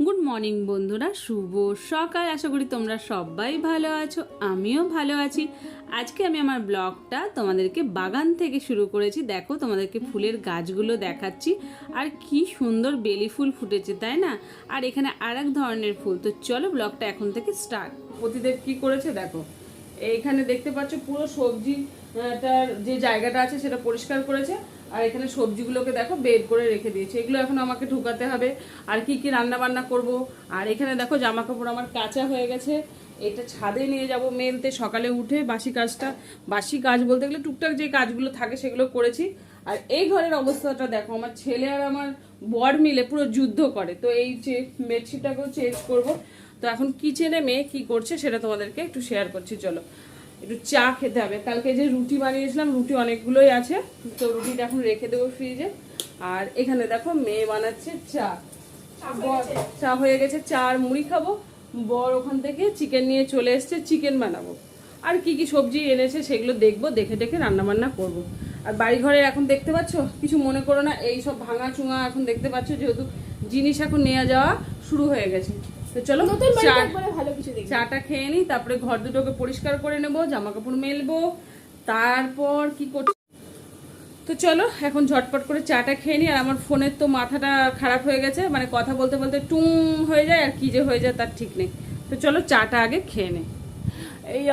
Good morning বন্ধুরা, শুভ সকাল। আশা করি তোমরা সবাই ভালো আছো, আমিও ভালো আছি। আজকে আমি আমার ব্লগটা তোমাদেরকে বাগান থেকে শুরু করেছি। দেখো, তোমাদেরকে ফুলের গাছগুলো দেখাচ্ছি। আর কি সুন্দর বেলি ফুল ফুটেছে, তাই না? আর এখানে আর এক ধরনের ফুল। তো চলো ব্লগটা এখন থেকে স্টার্ট। প্রতিদেব কি করেছে দেখো, এইখানে দেখতে পাচ্ছ পুরো সবজিটার যে জায়গাটা আছে সেটা পরিষ্কার করেছে। আর এখানে সবজিগুলোকে দেখো বের করে রেখে দিয়েছে। এগুলো এখন আমাকে ঢুকাতে হবে। আর কি কি রান্না বান্না করব। আর এখানে দেখো জামা কাপড় আমার কাঁচা হয়ে গেছে। এটা ছাদে নিয়ে যাব মেলতে। সকালে উঠে বাসি কাজ বলতে গেলে টুকটাক যে কাজগুলো থাকে সেগুলো করেছি। আর এই ঘরের অবস্থাটা দেখো, আমার ছেলে আর আমার বর মিলে পুরো যুদ্ধ করে। তো এই যে বেডশিটটাকেও চেঞ্জ করব। তো এখন কিচেনে মেয়ে কি করছে সেটা তোমাদেরকে একটু শেয়ার করছি। চলো, একটু চা খেতে হবে। কালকে যে রুটি বানিয়েছিলাম, রুটি অনেকগুলোই আছে। তো রুটিটা এখন রেখে দেবো ফ্রিজে। আর এখানে দেখো মেয়ে বানাচ্ছে চা। চা হয়ে গেছে, চা আর মুড়ি খাবো। বর ওখান থেকে চিকেন নিয়ে চলে এসছে, চিকেন বানাবো। আর কি কি সবজি এনেছে সেগুলো দেখবো, দেখে দেখে রান্না বান্না করবো। আর বাড়ি ঘরে এখন দেখতে পাচ্ছ, কিছু মনে করো না, এই সব ভাঙা চুঙা এখন দেখতে পাচ্ছ, যেহেতু জিনিস এখন নেওয়া যাওয়া শুরু হয়ে গেছে। তো চলো চাটা খেয়ে নিই, তারপরে ঘর দুটোকে পরিষ্কার করে নেবো, জামা কাপড় মেলবো, তারপর কি করছি। তো চলো এখন ঝটপট করে চাটা খেয়ে নিই। আর আমার ফোনের তো মাথাটা খারাপ হয়ে গেছে, মানে কথা বলতে বলতে টুং হয়ে যায়, আর কি যে হয়ে যায় তার ঠিক নেই। তো চলো চাটা আগে খেয়ে নেই। এই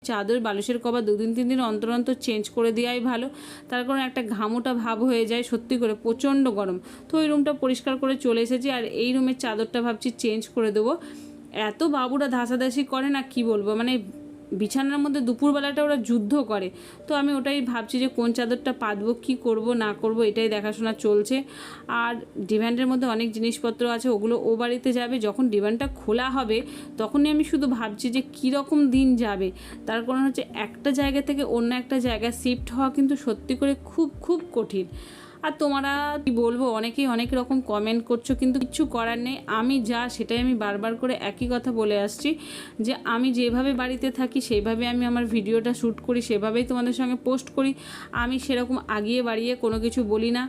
চাদর বালিশের কভার 2-3 দিন অন্তর অন্তর চেঞ্জ করে দেওয়াই ভালো। তার কারণ একটা ঘামোটা ভাব হয়ে যায়, সত্যি করে প্রচণ্ড গরম। তো ওই রুমটা পরিষ্কার করে চলে এসেছি। আর এই রুমের চাদরটা ভাবছি চেঞ্জ করে দেবো। এত বাবুরা ধাসাধাসি করে না, কি বলবো, মানে বিছানার মধ্যে দুপুরবেলাটা ওরা যুদ্ধ করে। তো আমি ওটাই ভাবছি যে কোন চাদরটা পাতবো, কী করব না করব, এটাই দেখাশোনা চলছে। আর ডিভানটার মধ্যে অনেক জিনিসপত্র আছে, ওগুলো ও বাড়িতে যাবে। যখন ডিভানটা খোলা হবে তখনই আমি শুধু ভাবছি যে কীরকম দিন যাবে। তার কারণ হচ্ছে একটা জায়গা থেকে অন্য একটা জায়গায় শিফট হওয়া কিন্তু সত্যি করে খুব খুব কঠিন। আর তোমরা কি বলবো, অনেকেই অনেক রকম কমেন্ট করছো, কিন্তু কিচ্ছু করার নেই। আমি যা সেটাই আমি বারবার করে একই কথা বলে আসছি যে আমি যেভাবে বাড়িতে থাকি সেইভাবে আমি আমার ভিডিওটা শ্যুট করি, সেভাবেই তোমাদের সঙ্গে পোস্ট করি। আমি সেরকম আগিয়ে বাড়িয়ে কোনো কিছু বলি না।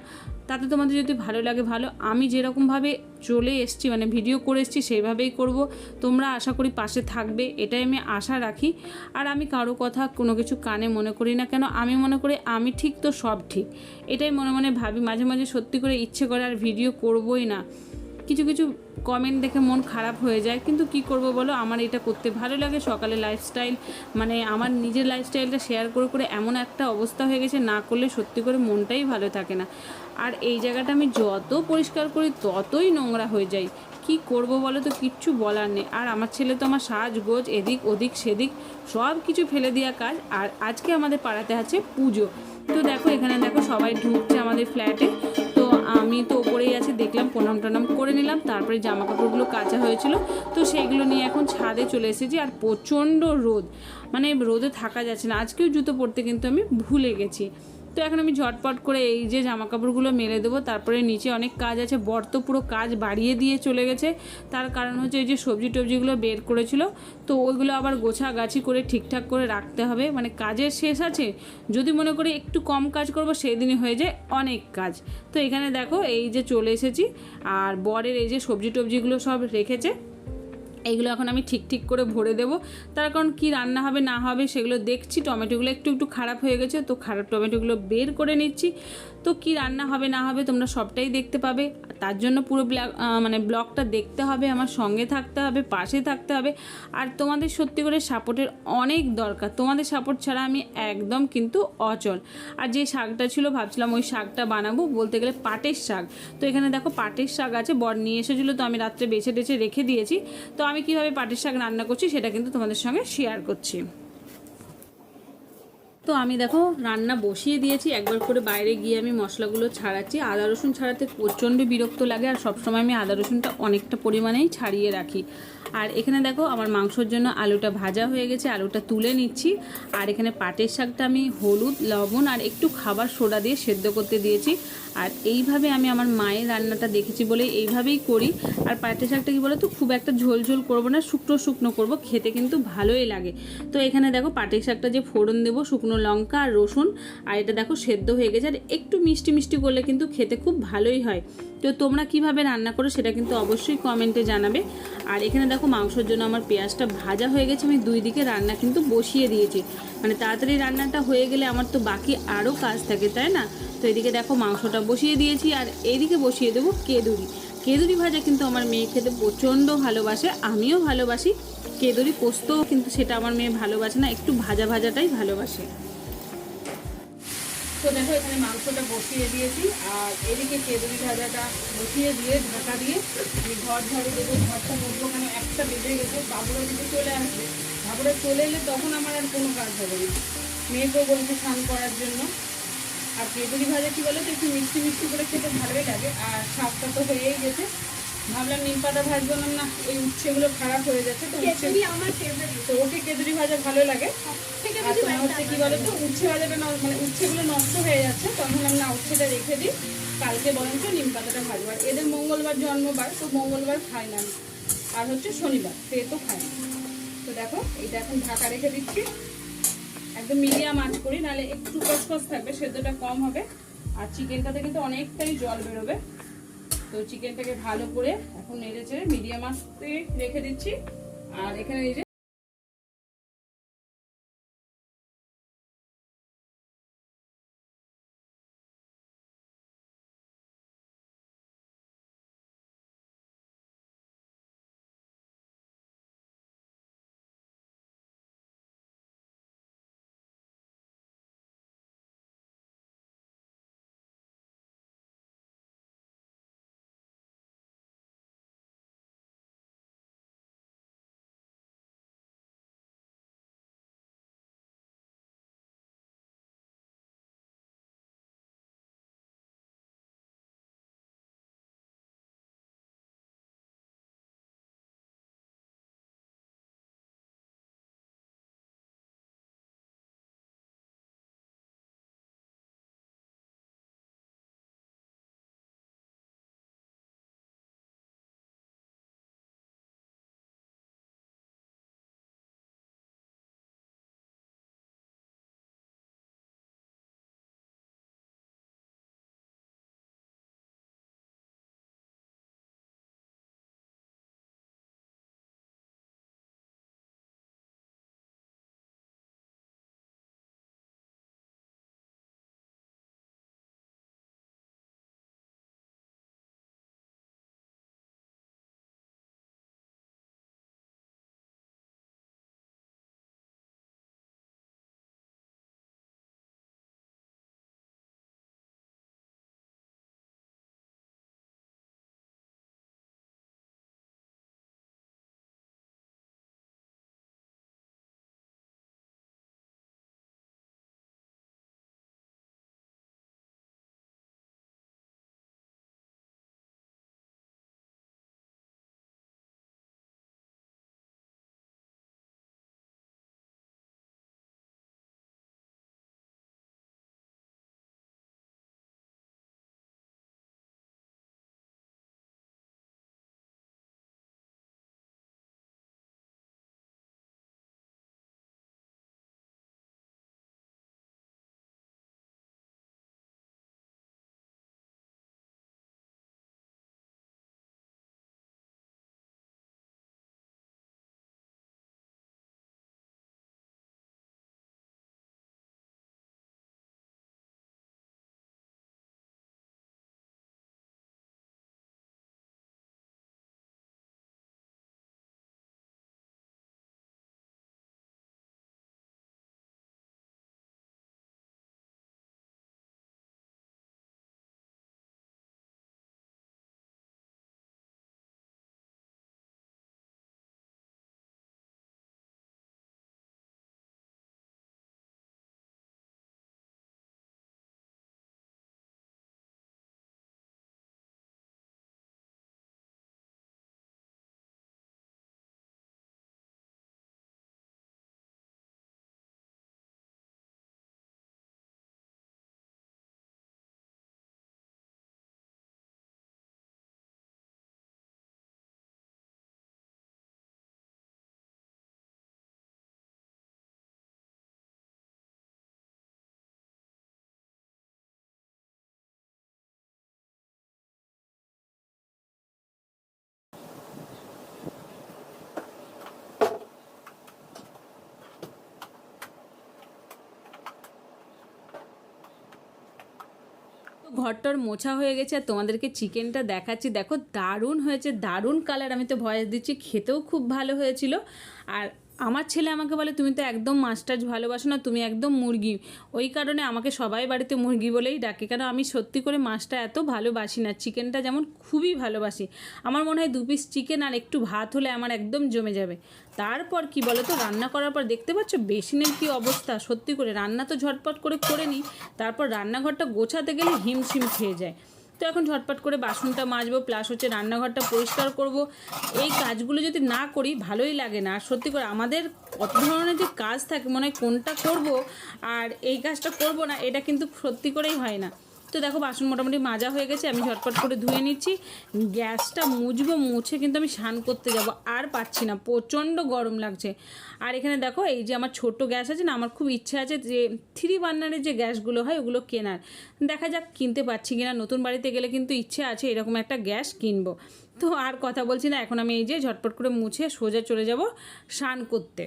তাতে তোমাদের যদি ভালো লাগে ভালো, আমি যেরকমভাবে চলে এসেছি মানে ভিডিও করে এসেছি সেইভাবেই করব। তোমরা আশা করি পাশে থাকবে, এটাই আমি আশা রাখি। আর আমি কারো কথা কোনো কিছু কানে মনে করি না, কেন আমি মনে করি আমি ঠিক তো সব ঠিক, এটাই মনে মনে ভাবি। মাঝে মাঝে সত্যি করে ইচ্ছে করে আর ভিডিও করবই না। কিছু কিছু কমেন্ট দেখে মন খারাপ হয়ে যায়, কিন্তু কি করব বলো, আমার এটা করতে ভালো লাগে। সকালে লাইফস্টাইল মানে আমার নিজের লাইফস্টাইলটা শেয়ার করে করে এমন একটা অবস্থা হয়ে গেছে, না করলে সত্যি করে মনটাই ভালো থাকে না। আর এই জায়গাটা আমি যত পরিষ্কার করি ততই নোংরা হয়ে যায়। কি করব বলো তো, কিচ্ছু বলার নেই। আর আমার ছেলে তো আমার সাজগোজ এদিক ওদিক সেদিক সব কিছু ফেলে দেওয়া কাজ। আর আজকে আমাদের পাড়াতে আছে পুজো। তো দেখো এখানে দেখো সবাই ঢুকছে আমাদের ফ্ল্যাটে। তো আমি তো ওপরেই আছি, দেখলাম প্রণাম টনাম করে নিলাম। তারপরে জামা কাপড়গুলো কাচা হয়েছিল, তো সেইগুলো নিয়ে এখন ছাদে চলে এসেছি। আর প্রচণ্ড রোদ, মানে রোদে থাকা যাচ্ছে না। আজকেও জুতো পরতে কিন্তু আমি ভুলে গেছি। তো এখন আমি ঝটপট করে এই যে জামা কাপড়গুলো মেলে দেবো। তারপরে নিচে অনেক কাজ আছে, বর তো পুরো কাজ বাড়িয়ে দিয়ে চলে গেছে। তার কারণ হচ্ছে এই যে সবজি টবজিগুলো বের করেছিল, তো ওইগুলো আবার গোছাগাছি করে ঠিকঠাক করে রাখতে হবে। মানে কাজের শেষ আছে, যদি মনে করি একটু কম কাজ করব সেই দিনই হয়ে যায় অনেক কাজ। তো এখানে দেখো এই যে চলে এসেছি, আর বরের এই যে সবজি টবজিগুলো সব রেখেছে, এইগুলো এখন আমি ঠিক ঠিক করে ভরে দেবো। তার কারণ কী রান্না হবে না হবে সেগুলো দেখছি। টমেটোগুলো একটু একটু খারাপ হয়ে গেছে, তো খারাপ টমেটোগুলো বের করে নিচ্ছি। তো কী রান্না হবে না হবে তোমরা সবটাই দেখতে পাবে। তার জন্য পুরো মানে ব্লগটা দেখতে হবে, আমার সঙ্গে থাকতে হবে, পাশে থাকতে হবে। আর তোমাদের সত্যি করে সাপোর্টের অনেক দরকার, তোমাদের সাপোর্ট ছাড়া আমি একদম কিন্তু অচল। আর যে শাকটা ছিল ভাবছিলাম ওই শাকটা বানাবো, বলতে গেলে পাটের শাক। তো এখানে দেখো পাটের শাক আছে, বর নিয়ে এসেছিলো, তো আমি রাত্রে বেছে টেছে রেখে দিয়েছি। তো আমি কীভাবে পাটের শাক রান্না করছি সেটা কিন্তু তোমাদের সঙ্গে শেয়ার করছি। তো আমি দেখো রান্না বসিয়ে দিয়েছি, একবার করে বাইরে গিয়ে আমি মশলাগুলো ছাড়াচ্ছি। আদা রসুন ছাড়াতে প্রচণ্ড বিরক্ত লাগে, আর সবসময় আমি আদা রসুনটা অনেকটা পরিমাণেই ছাড়িয়ে রাখি। আর এখানে দেখো আমার মাংসর জন্য আলুটা ভাজা হয়ে গেছে, আলুটা তুলে নিচ্ছি। আর এখানে পাটের শাকটা আমি হলুদ লবণ আর একটু খাবার সোডা দিয়ে সেদ্ধ করতে দিয়েছি। আর এইভাবে আমি আমার মায়ের রান্নাটা দেখেছি বলে এইভাবেই করি। আর পাটের শাকটা কি বলো তো, খুব একটা ঝোল ঝোল করবো না, শুকনো শুকনো করবো, খেতে কিন্তু ভালোই লাগে। তো এখানে দেখো পাটের শাকটা যে ফোড়ন দেবো, শুকনো লঙ্কা আর রসুন, আর এটা দেখো সেদ্ধ হয়ে গেছে। আর একটু মিষ্টি মিষ্টি করলে কিন্তু খেতে খুব ভালোই হয়। তো তোমরা কিভাবে রান্না করো সেটা কিন্তু অবশ্যই কমেন্টে জানাবে। আর এখানে দেখো মাংসের জন্য আমার পেঁয়াজটা ভাজা হয়ে গেছে, আমি দুই দিকে রান্না কিন্তু বসিয়ে দিয়েছি। মানে তাড়াতাড়ি রান্নাটা হয়ে গেলে আমার তো বাকি আরও কাজ থাকে, তাই না? তো এদিকে দেখো মাংসটা বসিয়ে দিয়েছি, আর এইদিকে বসিয়ে দেবো কেদুরি। কেদুরি ভাজা কিন্তু আমার মেয়ে খেতে প্রচণ্ড ভালোবাসে, আমিও ভালোবাসি। কেদুরি পোস্তও কিন্তু সেটা আমার মেয়ে ভালোবাসে না, একটু ভাজা ভাজাটাই ভালোবাসে। তো দেখো এখানে মাংসটা বসিয়ে দিয়েছি, আর এদিকে কেদুরি ভাজাটা বসিয়ে দিয়ে ঢাকা দিয়ে আমি ঘর ঝাড়ু দেবো, ঘরটা মুছবো। কেন একটা বেজে গেছে, বাবুরা দিকে চলে আসবে। বাবুরা চলে এলে তখন আমার আর কোনো কাজ হবে না। মেয়েকেও বলছে স্নান করার জন্য। আর কেদুরি ভাজা কী বলো তো, একটু মিষ্টি মিষ্টি করে খেতে ভালোই লাগে। আর শাকটা তো হয়েই গেছে, ভাবলাম নিম পাতা ভাজবো না, এই উচ্ছেগুলো খারাপ হয়ে যাচ্ছে। তো আমার ফেভারিট, তো ওকে কেদুরি ভাজা ভালো লাগে। আর তোমার হচ্ছে কি বলো তো, উচ্ছে ভাজাটা মানে উচ্ছেগুলো নষ্ট হয়ে যাচ্ছে, তখন আমি না উচ্ছেটা রেখে দিই, কালকে বরঞ্চ নিম পাতাটা ভাজবো। আর এদের মঙ্গলবার জন্মবার, তো মঙ্গলবার খাই না। আর হচ্ছে শনিবার তো খাই না। তো দেখো এইটা এখন ঢাকা রেখে দিচ্ছি, একদম মিডিয়াম আঁচ করি, নাহলে একটু কসকস থাকবে, সেদ্ধটা কম হবে। আর চিকেনটাতে কিন্তু অনেকটাই জল বেরোবে। তো চিকেনটাকে ভালো করে এখন নেড়ে চেড়ে মিডিয়াম আঁচে রেখে দিচ্ছি। আর এখানে এই যে ঘরটর মোছা হয়ে গেছে আর তোমাদেরকে চিকেনটা দেখাচ্ছি। দেখো দারুণ হয়েছে, দারুণ কালার। আমি তো ভয়েস দিচ্ছি, খেতেও খুব ভালো হয়েছিল। আর আমার ছেলে আমাকে বলে তুমি তো একদম মাছ টাছ ভালোবাসো না, তুমি একদম মুরগি। ওই কারণে আমাকে সবাই বাড়িতে মুরগি বলেই ডাকে, কারণ আমি সত্যি করে মাছটা এত ভালোবাসি না, চিকেনটা যেমন খুবই ভালোবাসি। আমার মনে হয় 2 পিস চিকেন আর একটু ভাত হলে আমার একদম জমে যাবে। তারপর কি বলো তো, রান্না করার পর দেখতে পাচ্ছ বেসিনের কি অবস্থা। সত্যি করে রান্না তো ঝটপট করে নিই, তারপর রান্নাঘরটা গোছাতে গেলে হিমশিম খেয়ে যায়। তো এখন ঝটপট করে বাসনটা মাজবো, প্লাস হচ্ছে রান্নাঘরটা পরিষ্কার করব। এই কাজগুলো যদি না করি ভালোই লাগে না। আর সত্যি করে আমাদের কত ধরনের যে কাজ থাকে, মনে হয় কোনটা করব আর এই কাজটা করব না, এটা কিন্তু সত্যি করেই হয় না। তো দেখো বাসন মোটামুটি মাজা হয়ে গেছে, আমি ঝটপট করে ধুয়ে নিচ্ছি। গ্যাসটা মুছে কিন্তু আমি স্নান করতে যাব, আর পাচ্ছি না, প্রচণ্ড গরম লাগছে। আর এখানে দেখো এই যে আমার ছোট গ্যাস আছে না, আমার খুব ইচ্ছা আছে যে 3 বার্নারের যে গ্যাসগুলো হয় ওগুলো কেনার। দেখা যাক কিনতে পারছি কিনা। নতুন বাড়িতে গেলে কিন্তু ইচ্ছে আছে এরকম একটা গ্যাস কিনবো। তো আর কথা বলছি না, এখন আমি এই যে ঝটপট করে মুছে সোজা চলে যাব স্নান করতে।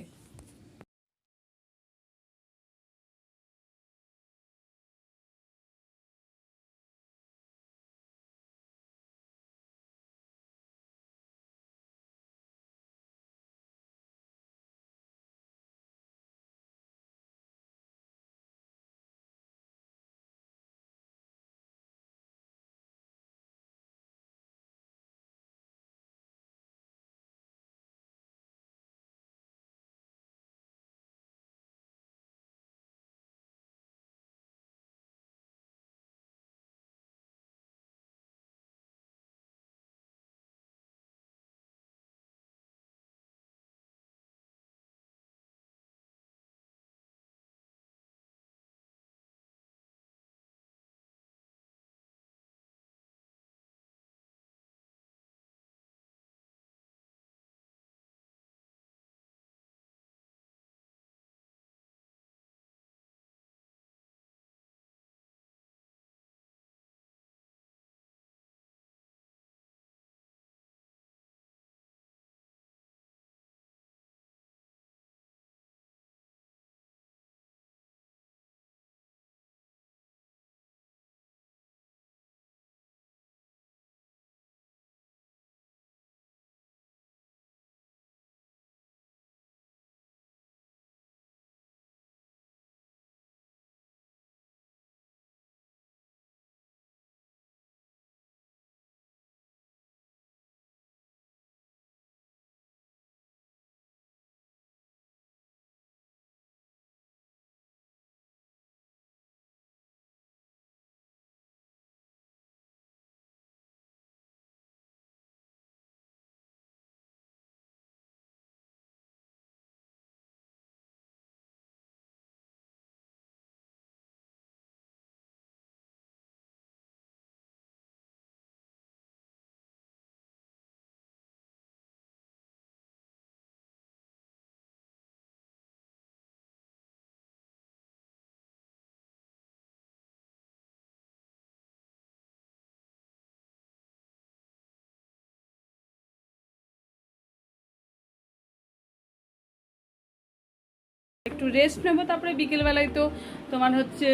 একটু রেস্ট নেবো, তারপরে বিকেলবেলায় তো তোমার হচ্ছে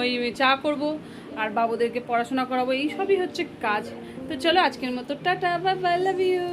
ওই চা করব আর বাবুদেরকে পড়াশোনা করাবো, এই সবই হচ্ছে কাজ। তো চলো আজকের মতো টাটা, বাই বাই, লাভ ইউ।